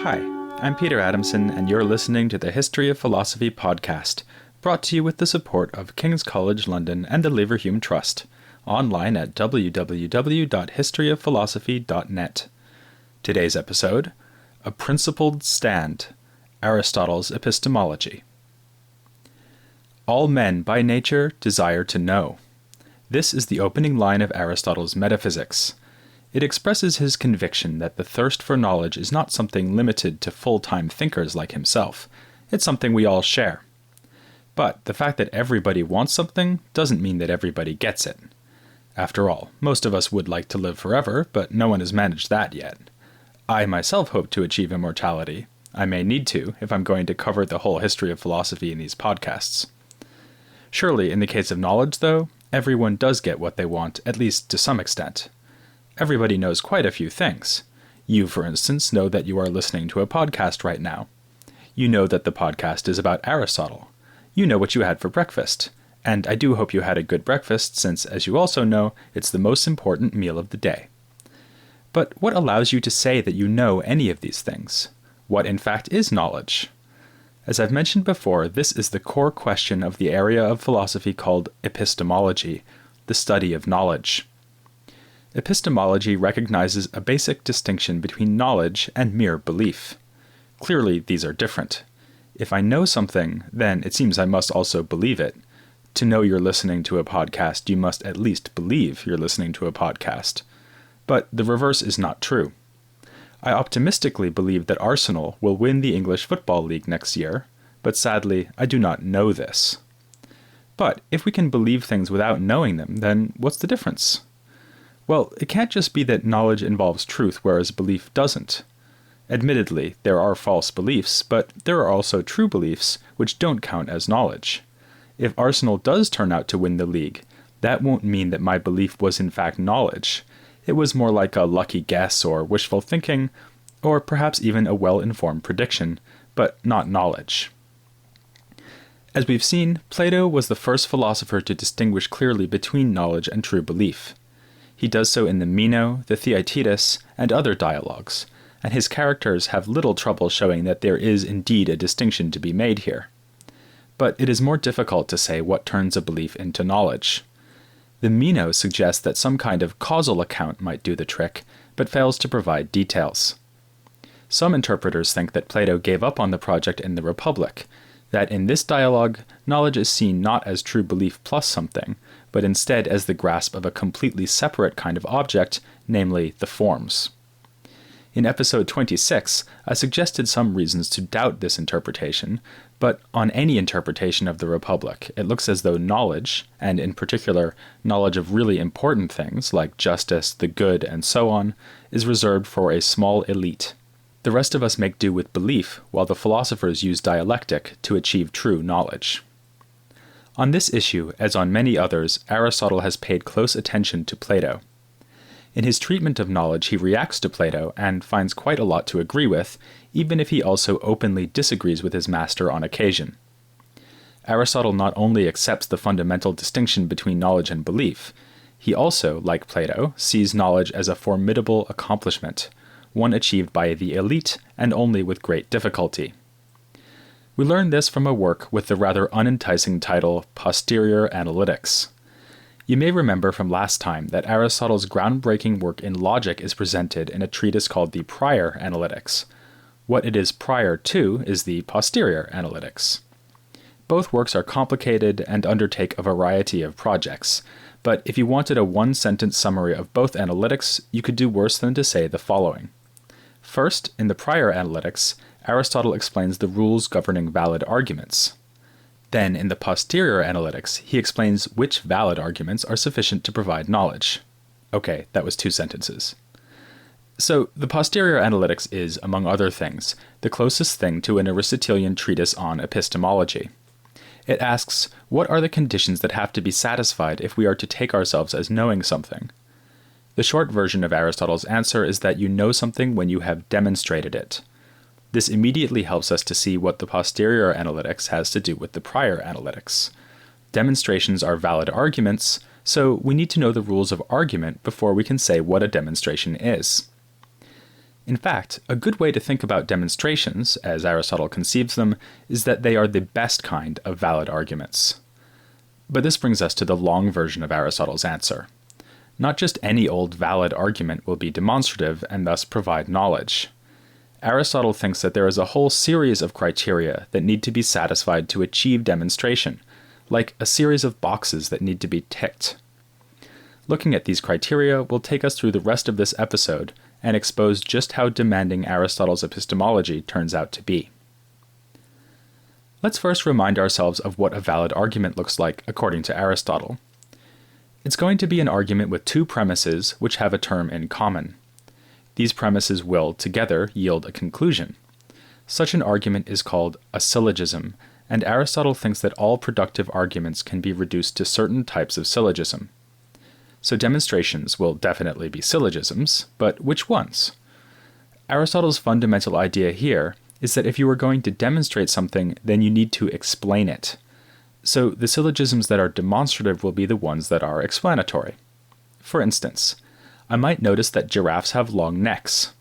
Hi, I'm Peter Adamson, and you're listening to the History of Philosophy podcast, brought to you with the support of King's College London and the Leverhulme Trust, online at www.historyofphilosophy.net. Today's episode, A Principled Stand, Aristotle's Epistemology. All men by nature desire to know. This is the opening line of Aristotle's Metaphysics. It expresses his conviction that the thirst for knowledge is not something limited to full-time thinkers like himself. It's something we all share. But the fact that everybody wants something doesn't mean that everybody gets it. After all, most of us would like to live forever, but no one has managed that yet. I myself hope to achieve immortality. I may need to, if I'm going to cover the whole history of philosophy in these podcasts. Surely, in the case of knowledge, though, everyone does get what they want, at least to some extent. Everybody knows quite a few things. You, for instance, know that you are listening to a podcast right now. You know that the podcast is about Aristotle. You know what you had for breakfast. And I do hope you had a good breakfast, since, as you also know, it's the most important meal of the day. But what allows you to say that you know any of these things? What, in fact, is knowledge? As I've mentioned before, this is the core question of the area of philosophy called epistemology, the study of knowledge. Epistemology recognizes a basic distinction between knowledge and mere belief. Clearly, these are different. If I know something, then it seems I must also believe it. To know you're listening to a podcast, you must at least believe you're listening to a podcast. But the reverse is not true. I optimistically believe that Arsenal will win the English Football League next year, but sadly, I do not know this. But if we can believe things without knowing them, then what's the difference? Well, it can't just be that knowledge involves truth, whereas belief doesn't. Admittedly, there are false beliefs, but there are also true beliefs which don't count as knowledge. If Arsenal does turn out to win the league, that won't mean that my belief was in fact knowledge. It was more like a lucky guess or wishful thinking, or perhaps even a well-informed prediction, but not knowledge. As we've seen, Plato was the first philosopher to distinguish clearly between knowledge and true belief. He does so in the Meno, the Theaetetus, and other dialogues, and his characters have little trouble showing that there is indeed a distinction to be made here. But it is more difficult to say what turns a belief into knowledge. The Meno suggests that some kind of causal account might do the trick, but fails to provide details. Some interpreters think that Plato gave up on the project in the Republic, that in this dialogue, knowledge is seen not as true belief plus something, but instead as the grasp of a completely separate kind of object, namely the forms. In episode 26, I suggested some reasons to doubt this interpretation, but on any interpretation of the Republic, it looks as though knowledge, and in particular, knowledge of really important things like justice, the good, and so on, is reserved for a small elite. The rest of us make do with belief, while the philosophers use dialectic to achieve true knowledge. On this issue, as on many others, Aristotle has paid close attention to Plato. In his treatment of knowledge, he reacts to Plato and finds quite a lot to agree with, even if he also openly disagrees with his master on occasion. Aristotle not only accepts the fundamental distinction between knowledge and belief, he also, like Plato, sees knowledge as a formidable accomplishment, one achieved by the elite and only with great difficulty. We learn this from a work with the rather unenticing title Posterior Analytics. You may remember from last time that Aristotle's groundbreaking work in logic is presented in a treatise called the Prior Analytics. What it is prior to is the Posterior Analytics. Both works are complicated and undertake a variety of projects, but if you wanted a one-sentence summary of both analytics, you could do worse than to say the following. First, in the Prior Analytics, Aristotle explains the rules governing valid arguments. Then, in the Posterior Analytics, he explains which valid arguments are sufficient to provide knowledge. Okay, that was 2 sentences. So, the Posterior Analytics is, among other things, the closest thing to an Aristotelian treatise on epistemology. It asks, what are the conditions that have to be satisfied if we are to take ourselves as knowing something? The short version of Aristotle's answer is that you know something when you have demonstrated it. This immediately helps us to see what the Posterior Analytics has to do with the Prior Analytics. Demonstrations are valid arguments, so we need to know the rules of argument before we can say what a demonstration is. In fact, a good way to think about demonstrations, as Aristotle conceives them, is that they are the best kind of valid arguments. But this brings us to the long version of Aristotle's answer. Not just any old valid argument will be demonstrative and thus provide knowledge. Aristotle thinks that there is a whole series of criteria that need to be satisfied to achieve demonstration, like a series of boxes that need to be ticked. Looking at these criteria will take us through the rest of this episode and expose just how demanding Aristotle's epistemology turns out to be. Let's first remind ourselves of what a valid argument looks like according to Aristotle. It's going to be an argument with two premises which have a term in common. These premises will, together, yield a conclusion. Such an argument is called a syllogism, and Aristotle thinks that all productive arguments can be reduced to certain types of syllogism. So demonstrations will definitely be syllogisms, but which ones? Aristotle's fundamental idea here is that if you are going to demonstrate something, then you need to explain it. So the syllogisms that are demonstrative will be the ones that are explanatory. For instance, I might notice that giraffes have long necks.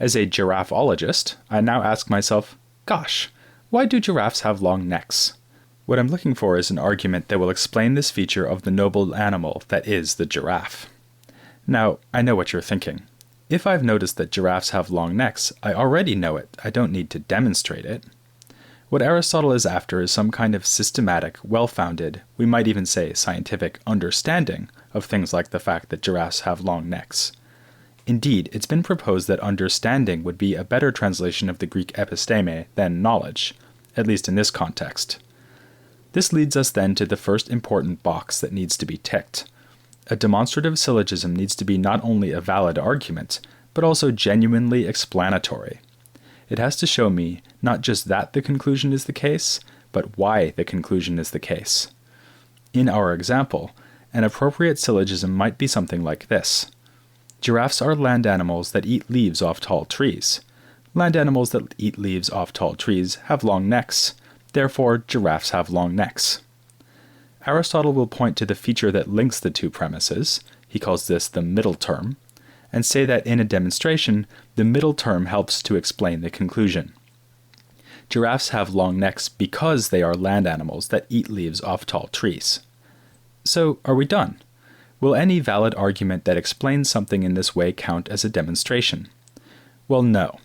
As a giraffeologist, I now ask myself, gosh, why do giraffes have long necks? What I'm looking for is an argument that will explain this feature of the noble animal that is the giraffe. Now, I know what you're thinking. If I've noticed that giraffes have long necks, I already know it. I don't need to demonstrate it. What Aristotle is after is some kind of systematic, well-founded, we might even say scientific understanding of things like the fact that giraffes have long necks. Indeed, it's been proposed that understanding would be a better translation of the Greek episteme than knowledge, at least in this context. This leads us then to the first important box that needs to be ticked. A demonstrative syllogism needs to be not only a valid argument, but also genuinely explanatory. It has to show me not just that the conclusion is the case, but why the conclusion is the case. In our example, an appropriate syllogism might be something like this. Giraffes are land animals that eat leaves off tall trees. Land animals that eat leaves off tall trees have long necks. Therefore, giraffes have long necks. Aristotle will point to the feature that links the two premises, he calls this the middle term, and say that in a demonstration, the middle term helps to explain the conclusion. Giraffes have long necks because they are land animals that eat leaves off tall trees. So, are we done? Will any valid argument that explains something in this way count as a demonstration? Well, no.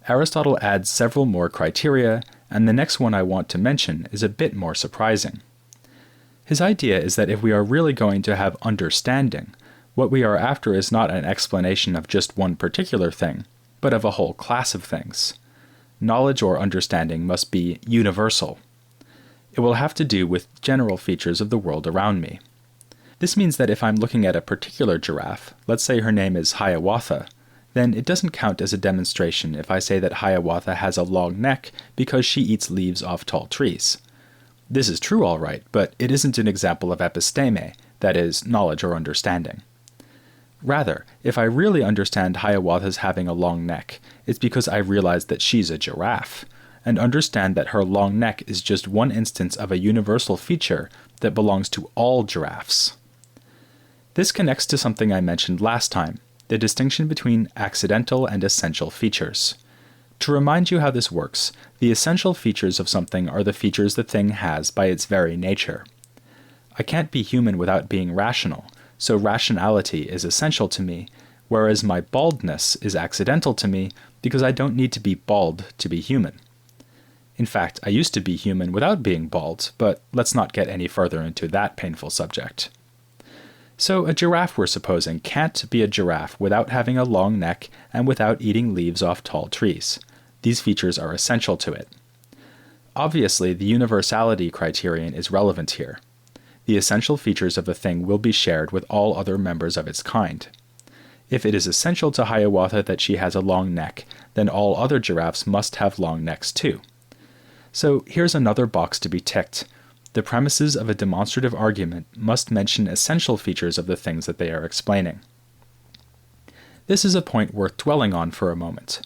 Aristotle adds several more criteria, and the next one I want to mention is a bit more surprising. His idea is that if we are really going to have understanding, what we are after is not an explanation of just one particular thing, but of a whole class of things. Knowledge or understanding must be universal. It will have to do with general features of the world around me. This means that if I'm looking at a particular giraffe, let's say her name is Hiawatha, then it doesn't count as a demonstration if I say that Hiawatha has a long neck because she eats leaves off tall trees. This is true all right, but it isn't an example of episteme, that is, knowledge or understanding. Rather, if I really understand Hiawatha's having a long neck, it's because I realize that she's a giraffe, and understand that her long neck is just one instance of a universal feature that belongs to all giraffes. This connects to something I mentioned last time, the distinction between accidental and essential features. To remind you how this works, the essential features of something are the features the thing has by its very nature. I can't be human without being rational, so rationality is essential to me, whereas my baldness is accidental to me because I don't need to be bald to be human. In fact, I used to be human without being bald, but let's not get any further into that painful subject. So a giraffe, we're supposing, can't be a giraffe without having a long neck and without eating leaves off tall trees. These features are essential to it. Obviously, the universality criterion is relevant here. The essential features of a thing will be shared with all other members of its kind. If it is essential to Hiawatha that she has a long neck, then all other giraffes must have long necks too. So here's another box to be ticked. The premises of a demonstrative argument must mention essential features of the things that they are explaining. This is a point worth dwelling on for a moment.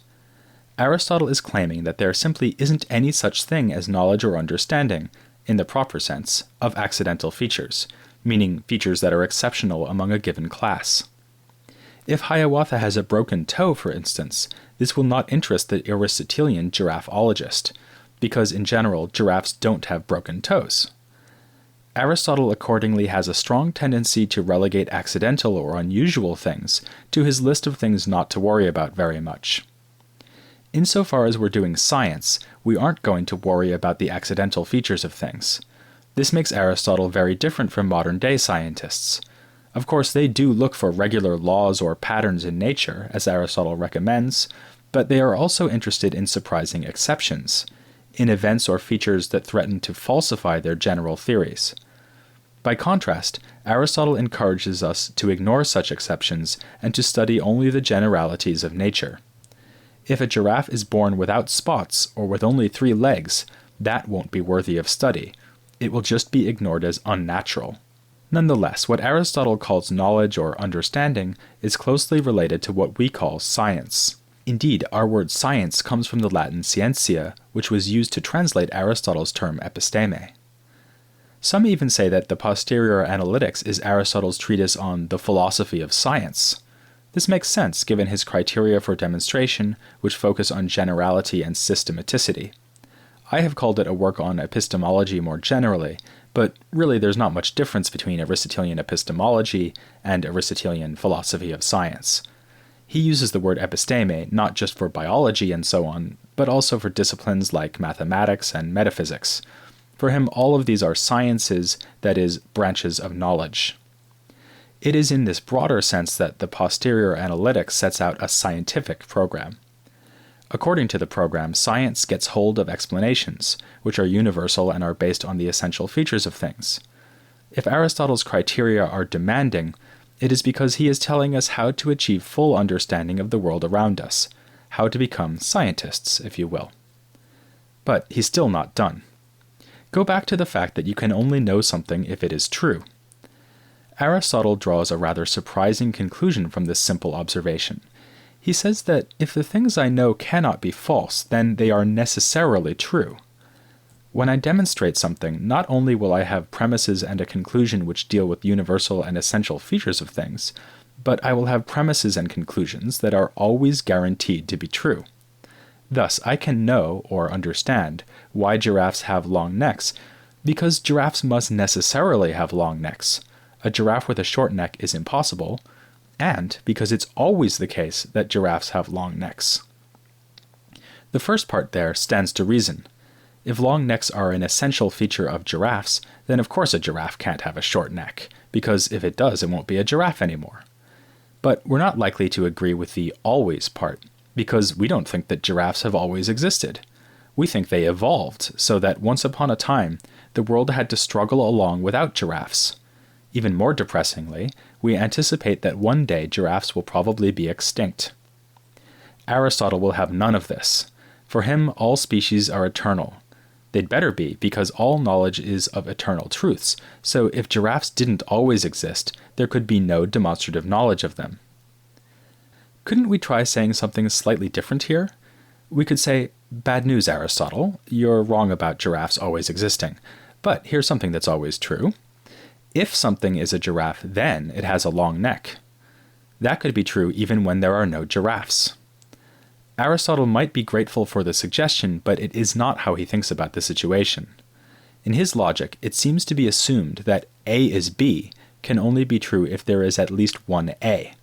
Aristotle is claiming that there simply isn't any such thing as knowledge or understanding, in the proper sense, of accidental features, meaning features that are exceptional among a given class. If Hiawatha has a broken toe, for instance, this will not interest the Aristotelian giraffeologist, because in general, giraffes don't have broken toes. Aristotle accordingly has a strong tendency to relegate accidental or unusual things to his list of things not to worry about very much. Insofar as we're doing science, we aren't going to worry about the accidental features of things. This makes Aristotle very different from modern-day scientists. Of course, they do look for regular laws or patterns in nature, as Aristotle recommends, but they are also interested in surprising exceptions, in events or features that threaten to falsify their general theories. By contrast, Aristotle encourages us to ignore such exceptions and to study only the generalities of nature. If a giraffe is born without spots or with only 3 legs, that won't be worthy of study. It will just be ignored as unnatural. Nonetheless, what Aristotle calls knowledge or understanding is closely related to what we call science. Indeed, our word science comes from the Latin scientia, which was used to translate Aristotle's term episteme. Some even say that the Posterior Analytics is Aristotle's treatise on the philosophy of science. This makes sense given his criteria for demonstration, which focus on generality and systematicity. I have called it a work on epistemology more generally, but really there's not much difference between Aristotelian epistemology and Aristotelian philosophy of science. He uses the word episteme not just for biology and so on, but also for disciplines like mathematics and metaphysics. For him, all of these are sciences, that is, branches of knowledge. It is in this broader sense that the Posterior Analytics sets out a scientific program. According to the program, science gets hold of explanations, which are universal and are based on the essential features of things. If Aristotle's criteria are demanding, it is because he is telling us how to achieve full understanding of the world around us, how to become scientists, if you will. But he's still not done. Go back to the fact that you can only know something if it is true. Aristotle draws a rather surprising conclusion from this simple observation. He says that if the things I know cannot be false, then they are necessarily true. When I demonstrate something, not only will I have premises and a conclusion which deal with universal and essential features of things, but I will have premises and conclusions that are always guaranteed to be true. Thus, I can know, or understand, why giraffes have long necks, because giraffes must necessarily have long necks. A giraffe with a short neck is impossible, and because it's always the case that giraffes have long necks. The first part there stands to reason. If long necks are an essential feature of giraffes, then of course a giraffe can't have a short neck, because if it does, it won't be a giraffe anymore. But we're not likely to agree with the always part, because we don't think that giraffes have always existed. We think they evolved, so that once upon a time, the world had to struggle along without giraffes. Even more depressingly, we anticipate that one day giraffes will probably be extinct. Aristotle will have none of this. For him, all species are eternal. They'd better be, because all knowledge is of eternal truths, so if giraffes didn't always exist, there could be no demonstrative knowledge of them. Couldn't we try saying something slightly different here? We could say, bad news, Aristotle, you're wrong about giraffes always existing, but here's something that's always true. If something is a giraffe, then it has a long neck. That could be true even when there are no giraffes. Aristotle might be grateful for the suggestion, but it is not how he thinks about the situation. In his logic, it seems to be assumed that A is B can only be true if there is at least one A.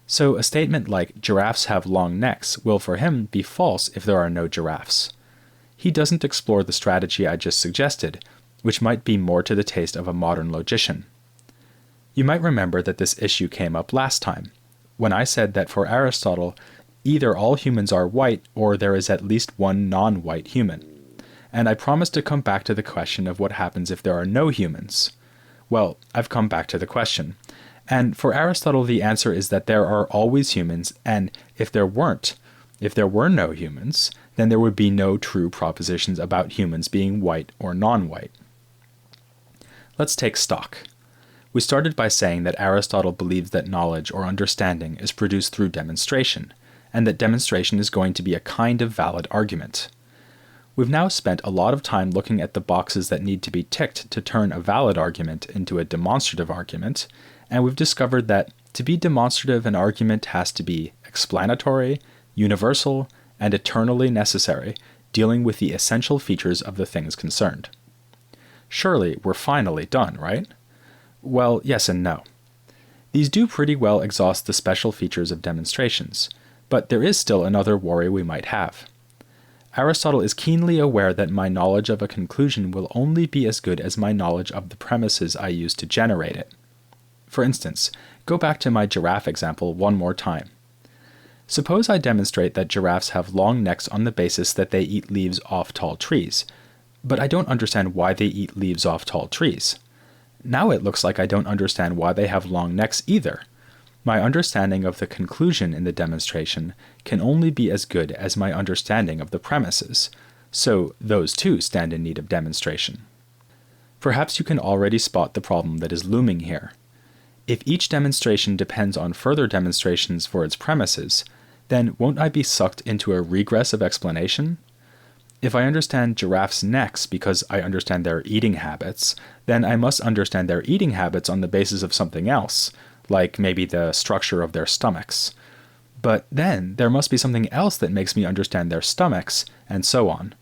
So a statement like giraffes have long necks will for him be false if there are no giraffes. He doesn't explore the strategy I just suggested, which might be more to the taste of a modern logician. You might remember that this issue came up last time, when I said that for Aristotle, either all humans are white or there is at least one non-white human. And I promised to come back to the question of what happens if there are no humans. Well, I've come back to the question. And for Aristotle, the answer is that there are always humans, and if there were no humans, then there would be no true propositions about humans being white or non-white. Let's take stock. We started by saying that Aristotle believes that knowledge or understanding is produced through demonstration, and that demonstration is going to be a kind of valid argument. We've now spent a lot of time looking at the boxes that need to be ticked to turn a valid argument into a demonstrative argument, and we've discovered that, To be demonstrative, an argument has to be explanatory, universal, and eternally necessary, dealing with the essential features of the things concerned. Surely we're finally done, right? Well, yes and no. These do pretty well exhaust the special features of demonstrations, but there is still another worry we might have. Aristotle is keenly aware that my knowledge of a conclusion will only be as good as my knowledge of the premises I use to generate it. For instance, go back to my giraffe example one more time. Suppose I demonstrate that giraffes have long necks on the basis that they eat leaves off tall trees, but I don't understand why they eat leaves off tall trees. Now it looks like I don't understand why they have long necks either. My understanding of the conclusion in the demonstration can only be as good as my understanding of the premises, so those too stand in need of demonstration. Perhaps you can already spot the problem that is looming here. If each demonstration depends on further demonstrations for its premises, then won't I be sucked into a regress of explanation? If I understand giraffes' necks because I understand their eating habits, then I must understand their eating habits on the basis of something else, like maybe the structure of their stomachs. But then there must be something else that makes me understand their stomachs, and so on.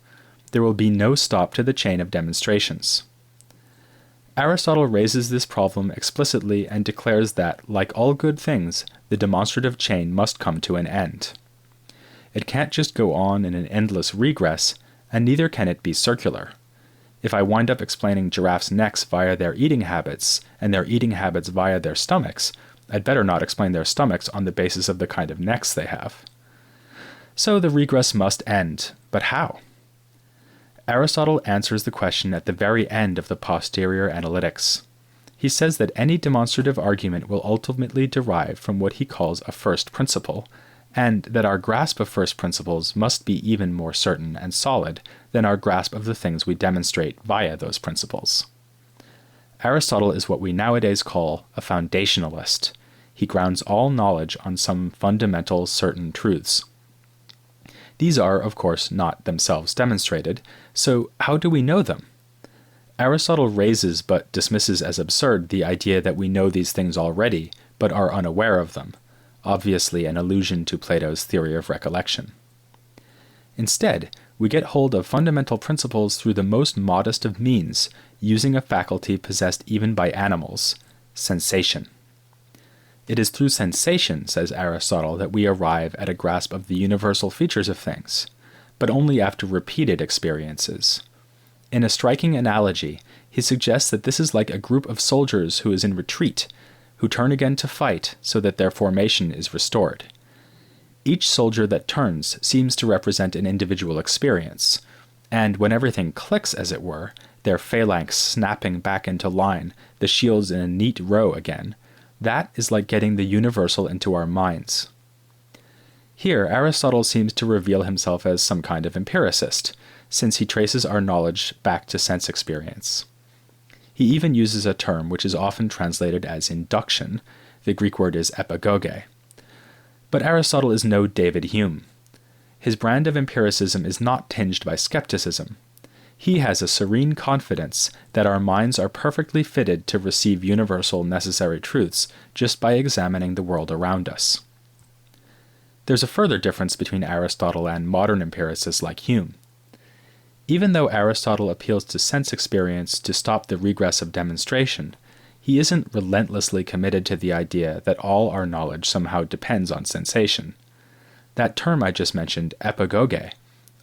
There will be no stop to the chain of demonstrations. Aristotle raises this problem explicitly and declares that, like all good things, the demonstrative chain must come to an end. It can't just go on in an endless regress, and neither can it be circular. If I wind up explaining giraffes' necks via their eating habits, and their eating habits via their stomachs, I'd better not explain their stomachs on the basis of the kind of necks they have. So the regress must end, but how? Aristotle answers the question at the very end of the Posterior Analytics. He says that any demonstrative argument will ultimately derive from what he calls a first principle, and that our grasp of first principles must be even more certain and solid than our grasp of the things we demonstrate via those principles. Aristotle is what we nowadays call a foundationalist. He grounds all knowledge on some fundamental certain truths. These are, of course, not themselves demonstrated, so how do we know them? Aristotle raises but dismisses as absurd the idea that we know these things already, but are unaware of them, obviously an allusion to Plato's theory of recollection. Instead, we get hold of fundamental principles through the most modest of means, using a faculty possessed even by animals, sensation. It is through sensation, says Aristotle, that we arrive at a grasp of the universal features of things, but only after repeated experiences. In a striking analogy, he suggests that this is like a group of soldiers who is in retreat, who turn again to fight so that their formation is restored. Each soldier that turns seems to represent an individual experience, and when everything clicks, as it were, their phalanx snapping back into line, the shields in a neat row again, that is like getting the universal into our minds. Here, Aristotle seems to reveal himself as some kind of empiricist, since he traces our knowledge back to sense experience. He even uses a term which is often translated as induction. The Greek word is epagoge. But Aristotle is no David Hume. His brand of empiricism is not tinged by skepticism. He has a serene confidence that our minds are perfectly fitted to receive universal necessary truths just by examining the world around us. There's a further difference between Aristotle and modern empiricists like Hume. Even though Aristotle appeals to sense experience to stop the regress of demonstration, he isn't relentlessly committed to the idea that all our knowledge somehow depends on sensation. That term I just mentioned, epagoge,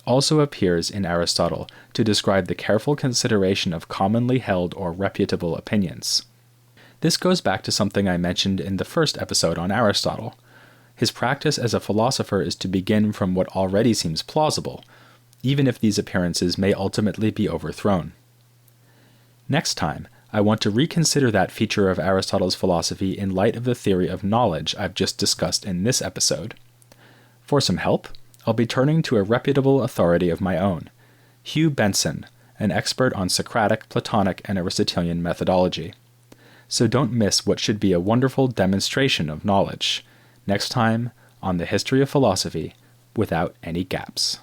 also appears in Aristotle to describe the careful consideration of commonly held or reputable opinions. This goes back to something I mentioned in the first episode on Aristotle. His practice as a philosopher is to begin from what already seems plausible, even if these appearances may ultimately be overthrown. Next time, I want to reconsider that feature of Aristotle's philosophy in light of the theory of knowledge I've just discussed in this episode. For some help, I'll be turning to a reputable authority of my own, Hugh Benson, an expert on Socratic, Platonic, and Aristotelian methodology. So don't miss what should be a wonderful demonstration of knowledge, next time on The History of Philosophy Without Any Gaps.